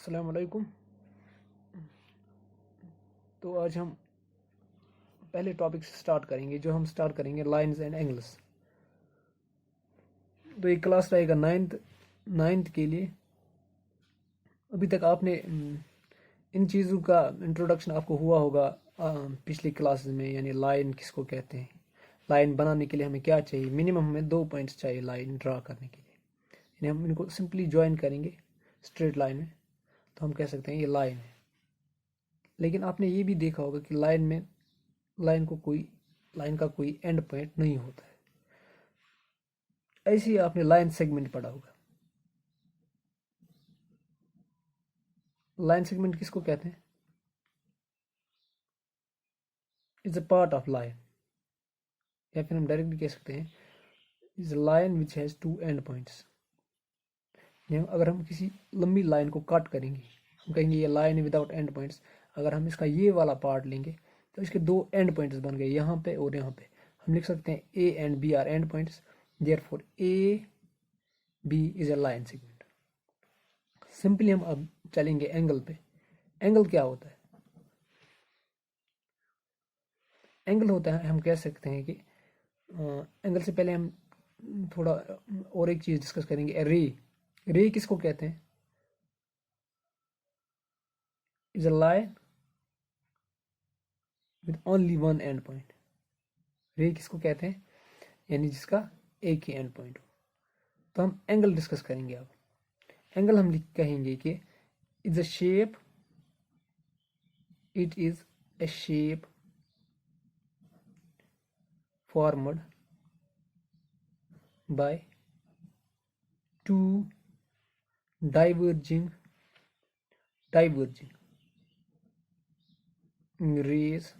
अस्सलाम वालेकुम। तो आज हम पहले टॉपिक से स्टार्ट करेंगे, जो हम स्टार्ट करेंगे लाइंस एंड एंगल्स। तो ये क्लास रहेगा नाइन्थ के लिए। अभी तक आपने इन चीज़ों का इंट्रोडक्शन आपको हुआ होगा पिछली क्लासेस में, यानी लाइन किसको कहते हैं, लाइन बनाने के लिए हमें क्या चाहिए। मिनिमम हमें 2 पॉइंट्स चाहिए लाइन ड्रा करने के लिए, यानी हम इनको सिंपली ज्वाइन करेंगे स्ट्रेट लाइन में, तो हम कह सकते हैं ये लाइन है। लेकिन आपने ये भी देखा होगा कि लाइन का कोई एंड पॉइंट नहीं होता है। ऐसे ही आपने लाइन सेगमेंट पढ़ा होगा। लाइन सेगमेंट किसको कहते हैं? Is a part of line, या फिर हम डायरेक्टली कह सकते हैं is a line which has 2 and points. अगर हम किसी लंबी लाइन को कट करेंगे, हम कहेंगे ये लाइन विदाउट एंड पॉइंट्स। अगर हम इसका ये वाला पार्ट लेंगे तो इसके 2 एंड पॉइंट्स बन गए, यहाँ पे और यहाँ पे। हम लिख सकते हैं A and B are end points, therefore A B is a line segment. Simply हम अब चलेंगे एंगल पे। एंगल क्या होता है? एंगल होता है, हम कह सकते हैं कि एंगल से पहले हम थोड़ा और एक चीज डिस्कस करेंगे। रे किसको कहते हैं? Is a line with only one and point. रे किसको कहते हैं? यानी जिसका एक ही एंड पॉइंट हो। तो हम एंगल डिस्कस करेंगे अब। एंगल हम कहेंगे कि is a shape, it is a shape formed by two diverging rays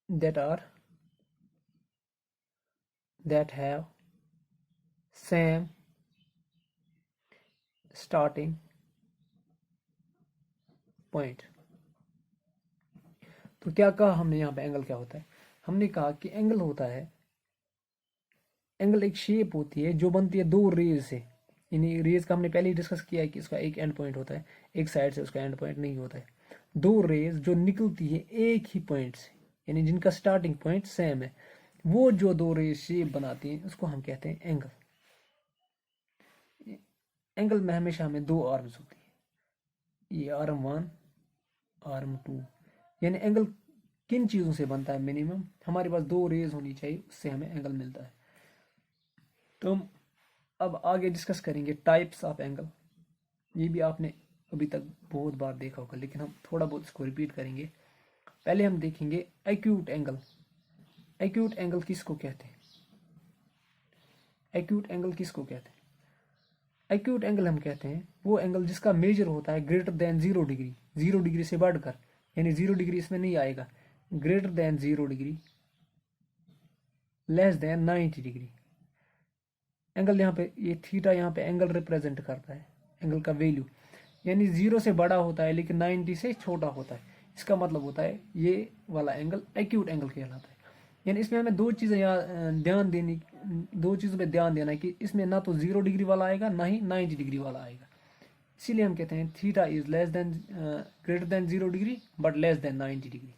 that have same starting point। तो क्या कहा हमने यहाँ पे? एंगल क्या होता है? हमने कहा कि एंगल होता है, एंगल एक शेप होती है जो बनती है 2 रेज से। इन रेज का हमने पहले ही डिस्कस किया है कि इसका एक एंड पॉइंट होता है, एक साइड से उसका एंड पॉइंट नहीं होता है। 2 रेज जो निकलती है एक ही पॉइंट से, यानी जिनका स्टार्टिंग पॉइंट सेम है, वो जो 2 रेज शेप बनाती हैं उसको हम कहते हैं एंगल। एंगल में हमेशा हमें 2 आर्म्स होती है, ये आर्म 1, आर्म 2। यानी एंगल किन चीज़ों से बनता है? मिनिमम हमारे पास 2 रेज होनी चाहिए, उससे हमें एंगल मिलता है। तो हम अब आगे डिस्कस करेंगे टाइप्स ऑफ एंगल। ये भी आपने अभी तक बहुत बार देखा होगा, लेकिन हम थोड़ा बहुत इसको रिपीट करेंगे। पहले हम देखेंगे एक्यूट एंगल। एक्यूट एंगल किसको कहते हैं? एक्यूट एंगल किसको कहते हैं? एक्यूट एंगल हम कहते हैं वो एंगल जिसका मेजर होता है ग्रेटर देन 0 डिग्री, 0 डिग्री से बढ़कर, यानी 0 डिग्री इसमें नहीं आएगा, greater than 0 degree, less than 90 degree. Angle यहाँ पे ये थीटा यहाँ पे एंगल रिप्रेजेंट करता है, एंगल का वैल्यू। यानी 0 से बड़ा होता है लेकिन 90 से छोटा होता है। इसका मतलब होता है ये वाला एंगल एक्यूट एंगल कहलाता है। यानी इसमें हमें 2 चीज़ें दो चीज़ों पे ध्यान देना है कि इसमें ना तो 0 डिग्री वाला आएगा, ना ही 90 डिग्री वाला आएगा। इसीलिए हम कहते हैं theta is less than greater than 0 degree but less than 90 degree.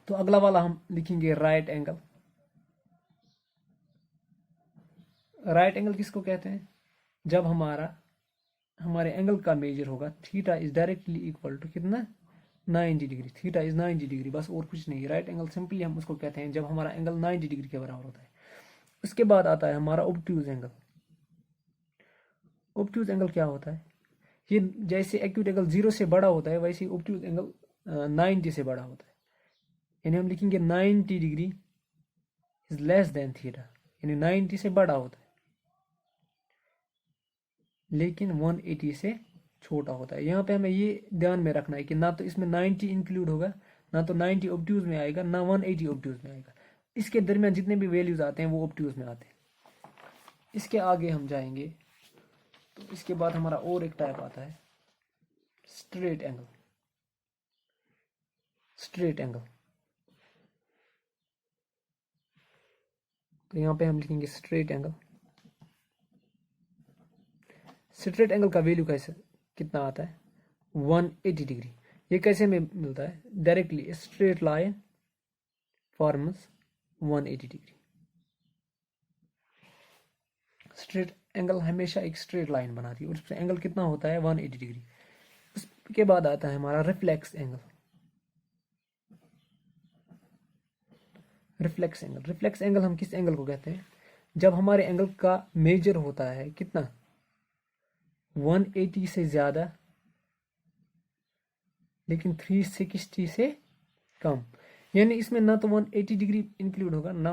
तो अगला वाला हम लिखेंगे राइट एंगल। राइट एंगल किसको कहते हैं? जब हमारे एंगल का मेजर होगा theta is directly equal to कितना? 90 डिग्री। थीटा इज 90 डिग्री, बस और कुछ नहीं। राइट एंगल सिंपली हम उसको कहते हैं जब हमारा एंगल 90 डिग्री के बराबर होता है। उसके बाद आता है हमारा ऑब्ट्यूज एंगल। ऑब्ट्यूज एंगल क्या होता है? ये जैसे एक्यूट एंगल 0 से बड़ा होता है, वैसे ऑब्ट्यूज एंगल 90 से बड़ा होता है। यानी हम लिखेंगे 90 degree is less than theta, यानी 90 से बड़ा होता है लेकिन 180 से छोटा होता है। यहाँ पे हमें ये ध्यान में रखना है कि ना तो इसमें 90 इंक्लूड होगा, ना तो 90 ऑब्ट्यूज में आएगा, ना 180 ऑब्ट्यूज में आएगा। इसके दरमियान जितने भी वैल्यूज आते हैं वो ऑब्ट्यूज में आते हैं। इसके आगे हम जाएंगे तो इसके बाद हमारा और एक टाइप आता है स्ट्रेट एंगल। स्ट्रेट एंगल, तो यहाँ पे हम लिखेंगे स्ट्रेट एंगल। स्ट्रेट एंगल का वैल्यू कैसे कितना आता है 180 डिग्री। ये कैसे में मिलता है, directly straight line forms 180 degree. Straight angle हमेशा एक स्ट्रेट लाइन बनाती है और उससे एंगल कितना होता है 180 डिग्री। उसके बाद आता है हमारा reflex angle. Reflex angle, reflex angle हम किस एंगल को कहते हैं, जब हमारे एंगल का मेजर होता है कितना 180 से ज्यादा लेकिन 360 से कम, यानी इसमें ना तो 180 डिग्री इंक्लूड होगा ना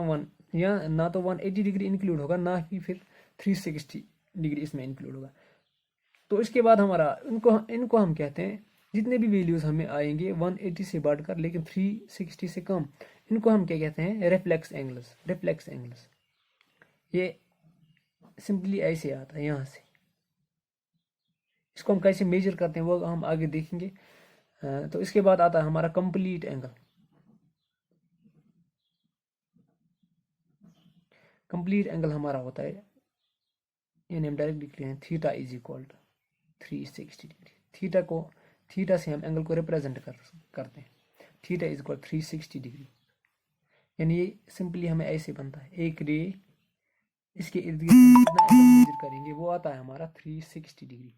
तो 180 डिग्री इंक्लूड होगा ना ही फिर 360 डिग्री इसमें इंक्लूड होगा। तो इसके बाद हमारा इनको हम कहते हैं, जितने भी वैल्यूज हमें आएंगे 180 से बढ़कर लेकिन 360 से कम, इनको हम क्या कहते हैं, रिफ्लेक्स एंगल्स। रिफ्लेक्स एंगल्स ये सिंपली ऐसे आता है यहाँ से। इसको हम कैसे मेजर करते हैं वो हम आगे देखेंगे। तो इसके बाद आता है हमारा कंप्लीट एंगल। कंप्लीट एंगल हमारा होता है, यानी हम डायरेक्ट लिख रहे हैं theta is equal to 360 degree. Theta से हम एंगल को रिप्रेजेंट करते हैं। थीटा इज इक्वल 360 डिग्री, यानी ये सिंपली हमें ऐसे बनता है, एक रे इसके इर्द गिर्द जितना एंगल मेजर करेंगे वो आता है हमारा 360 डिग्री।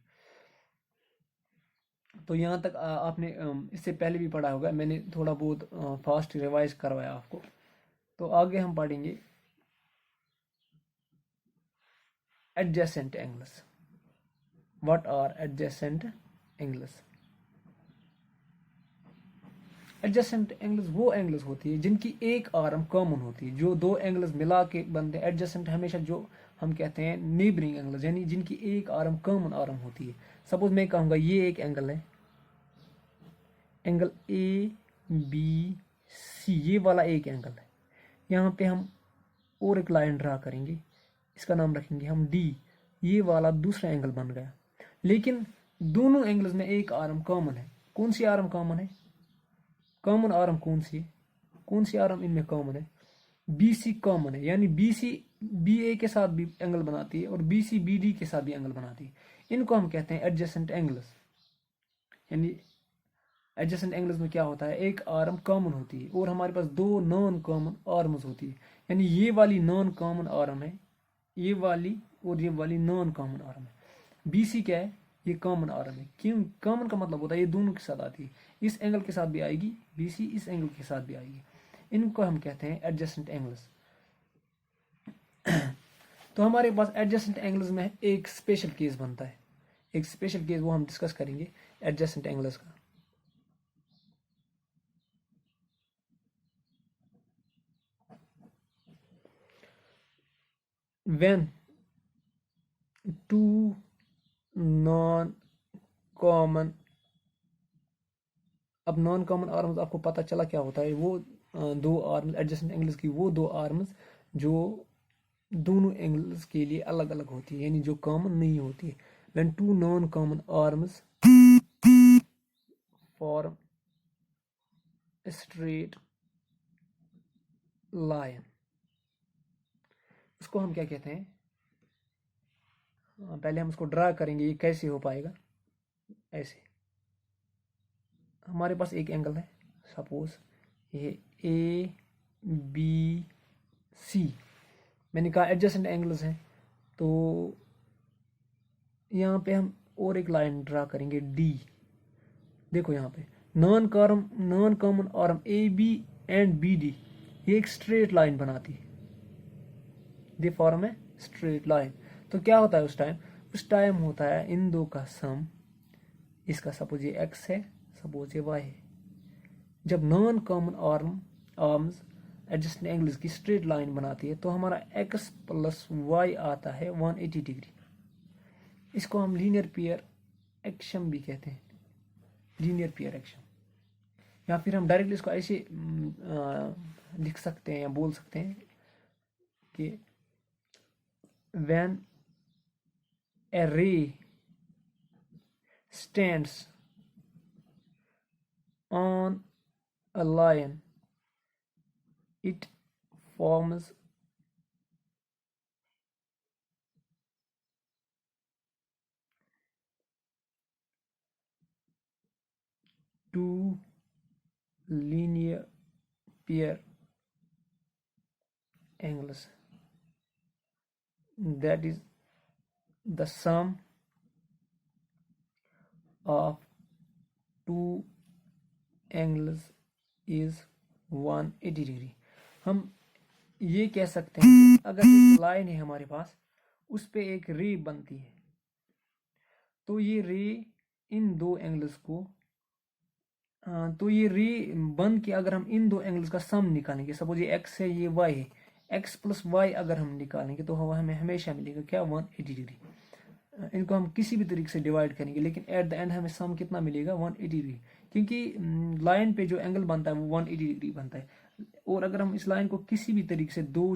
तो यहाँ तक आपने इससे पहले भी पढ़ा होगा, मैंने थोड़ा बहुत फास्ट रिवाइज करवाया आपको। तो आगे हम पढ़ेंगे adjacent angles. What are adjacent angles? Adjacent angles वो एंगल्स होती है जिनकी एक आर्म कॉमन होती है, जो दो एंगल्स मिला के बनते हैं। एडजेसेंट हमेशा जो हम कहते हैं नेबरिंग एंगल्स, यानी जिनकी एक आर्म कॉमन आर्म होती है। सपोज मैं कहूँगा ये एक एंगल है, एंगल ए बी सी, ये वाला एक एंगल है। यहाँ पे हम और एक लाइन ड्रा करेंगे, इसका नाम रखेंगे हम डी। ये वाला दूसरा एंगल बन गया, लेकिन दोनों एंगल्स में एक आर्म कॉमन है। कौन सी आर्म कॉमन है? कॉमन आर्म कौन सी आर्म इनमें कॉमन है? बी सी कॉमन है, यानी बी सी बी ए के साथ भी एंगल बनाती है और बी सी बी डी के साथ भी एंगल बनाती है। इनको हम कहते हैं एडजेसेंट एंगल्स। यानी एडजेसेंट एंगल्स में क्या होता है, एक आर्म कॉमन होती है और हमारे पास दो नॉन कॉमन आर्म्स होती है। यानी ये वाली नॉन कॉमन आर्म है, ये वाली और ये वाली नॉन कॉमन आर्म है। बी सी क्या है, ये कॉमन आर्म है। क्यों कॉमन का मतलब होता है ये दोनों के साथ आती है, इस एंगल के साथ भी आएगी बी सी, इस एंगल के साथ भी आएगी। इनको हम कहते हैं एडजेसेंट एंगल्स। तो हमारे पास एडजेसेंट एंगल्स में एक स्पेशल केस बनता है, एक स्पेशल केस वो हम डिस्कस करेंगे एडजेसेंट एंगल्स का। when two non common, अब नॉन कॉमन आर्म्स आपको पता चला क्या होता है, वो दो आर्म्स एडजेसेंट एंगल्स की, वो दो आर्म्स जो दोनों एंगल्स के लिए अलग अलग होती है, यानी जो कॉमन नहीं होती है। when two non common arms form a straight line, उसको हम क्या कहते हैं, पहले हम उसको ड्रा करेंगे। ये कैसे हो पाएगा, ऐसे हमारे पास एक एंगल है, सपोज ये ए बी सी, मैंने कहा एडजेसेंट एंगल्स हैं। तो यहाँ पे हम और एक लाइन ड्रा करेंगे डी। देखो यहाँ पे non common arm A B and B D, ये एक स्ट्रेट लाइन बनाती है, दे फॉर्म है स्ट्रेट लाइन। तो क्या होता है उस टाइम होता है इन दो का सम, इसका सपोज ये एक्स है, सपोज ये वाई है। जब non common arms adjacent angles की स्ट्रेट लाइन बनाती है तो हमारा एक्स प्लस वाई आता है 180 डिग्री। इसको हम लीनियर पेयर एक्शन भी कहते हैं, लीनियर पेयर एक्शन। या फिर हम डायरेक्टली इसको ऐसे लिख सकते हैं या बोल सकते हैं कि when a ray stands on a line it forms two linear pair angles, that is the sum of two angles is 180 degree. हम ये कह सकते हैं कि अगर एक लाइन है हमारे पास, उस पे एक रे बनती है, तो ये रे इन दो एंगल्स को तो ये रे बन के अगर हम इन दो एंगल्स का सम निकालेंगे, सपोज ये x है ये y है, x प्लस वाई अगर हम निकालेंगे तो हमें हमेशा मिलेगा क्या 180 डिग्री। इनको हम किसी भी तरीके से डिवाइड करेंगे, लेकिन एट द एंड हमें सम कितना मिलेगा 180 डिग्री, क्योंकि लाइन पे जो एंगल बनता है वो 180 डिग्री बनता है। और अगर हम इस लाइन को किसी भी तरीके से दो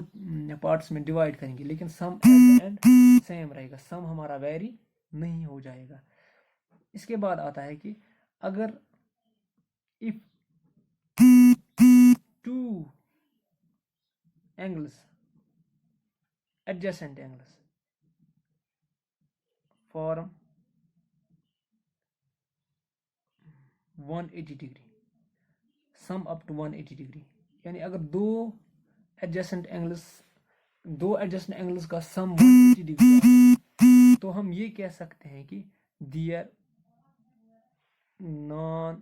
पार्ट्स में डिवाइड करेंगे, लेकिन सम एट द एंड सेम रहेगा, सम हमारा वेरी नहीं हो जाएगा। इसके बाद आता है कि अगर if two angles, adjacent angles, form 180 degree, sum up to 180 degree, यानी अगर दो adjacent angles का सम 180 डिग्री है, तो हम ये कह सकते हैं कि their non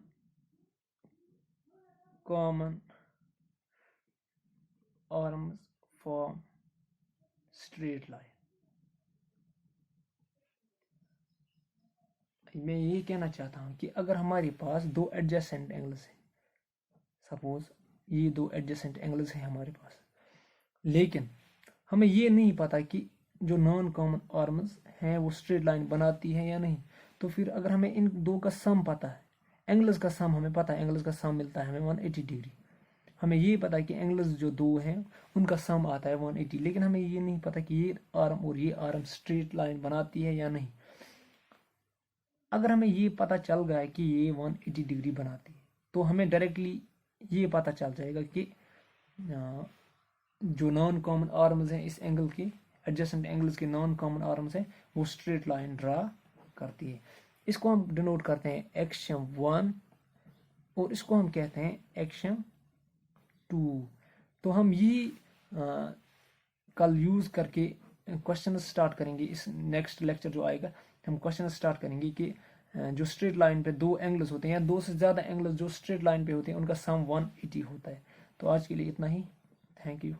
common arms form straight line। मैं ये कहना चाहता हूँ कि अगर हमारे पास दो एडजेसेंट एंगल्स हैं, सपोज ये दो एडजेसेंट एंगल्स हैं हमारे पास, लेकिन हमें ये नहीं पता कि जो नॉन कॉमन आर्म्स हैं वो स्ट्रेट लाइन बनाती है या नहीं, तो फिर अगर हमें इन दो का सम पता है, एंगल्स का सम हमें पता है, एंगल्स का सम मिलता है हमें 180 डिग्री, हमें ये पता है कि एंगल्स जो दो हैं उनका सम आता है 180, लेकिन हमें ये नहीं पता कि ये आर्म और ये आर्म स्ट्रेट लाइन बनाती है या नहीं। अगर हमें ये पता चल गया कि ये 180 डिग्री बनाती है, तो हमें डायरेक्टली ये पता चल जाएगा कि जो नॉन कॉमन आर्म्स हैं इस एंगल के, एडजेसेंट एंगल्स के नॉन कॉमन आर्म्स हैं, वो स्ट्रेट लाइन ड्रा करती है। इसको हम डिनोट करते हैं एक्सियम 1 और इसको हम कहते हैं एक्सियम 2। तो हम ये कल यूज करके क्वेश्चन स्टार्ट करेंगे। इस नेक्स्ट लेक्चर जो आएगा हम क्वेश्चन स्टार्ट करेंगे कि जो स्ट्रेट लाइन पे दो एंगल्स होते हैं या दो से ज़्यादा एंगल्स जो स्ट्रेट लाइन पे होते हैं उनका सम 180 होता है। तो आज के लिए इतना ही। Thank you.